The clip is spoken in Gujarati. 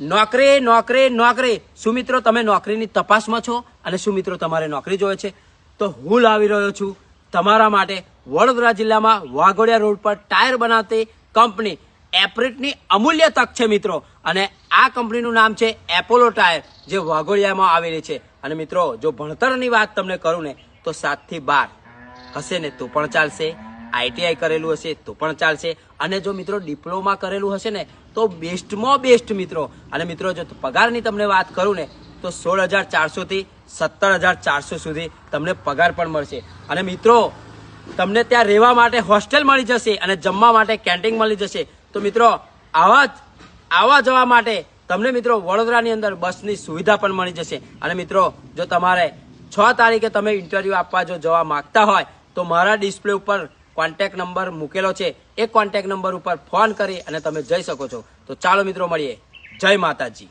નોકરી નોકરી નોકરી। શું મિત્રો તમે નોકરીની તપાસમાં છો અને શું મિત્રો તમારે નોકરી જોઈએ છે? તો હું લાવી રહ્યો છું તમારા માટે વડોદરા જિલ્લામાં વાઘોડિયા રોડ પર ટાયર બનાવતી કંપની એપ્રિટની અમૂલ્ય તક છે મિત્રો। અને આ કંપનીનું નામ છે એપોલો ટાયર, જે વાઘોડિયામાં આવેલી છે। અને મિત્રો જો ભણતરની વાત તમને કરું ને તો 7 થી 12 હશે ને તો પણ ચાલશે, આઈટીઆઈ કરેલું હશે તો પણ ચાલશે, અને જો મિત્રો ડિપ્લોમા કરેલું હશે ને તો બેસ્ટમાં બેસ્ટ મિત્રો। અને મિત્રો જો પગારની તમને વાત કરું ને તો 16,400 થી 17,400 સુધી તમને પગાર પણ મળશે। અને મિત્રો તમને ત્યાં રહેવા માટે હોસ્ટેલ મળી જશે અને જમવા માટે કેન્ટીન મળી જશે। તો મિત્રો આવવા જવા માટે તમને મિત્રો વડોદરાની અંદર બસની સુવિધા પણ મળી જશે। અને મિત્રો જો તમારે 6 તારીખે તમે ઇન્ટરવ્યુ આપવા જો જવા માંગતા હોય તો મારા ડિસ્પ્લે ઉપર કોન્ટેક્ટ નંબર મૂકેલો છે, એ કોન્ટેક્ટ નંબર ઉપર ફોન કરી અને તમે જઈ શકો છો। તો ચાલો મિત્રો મળીએ। જય માતાજી।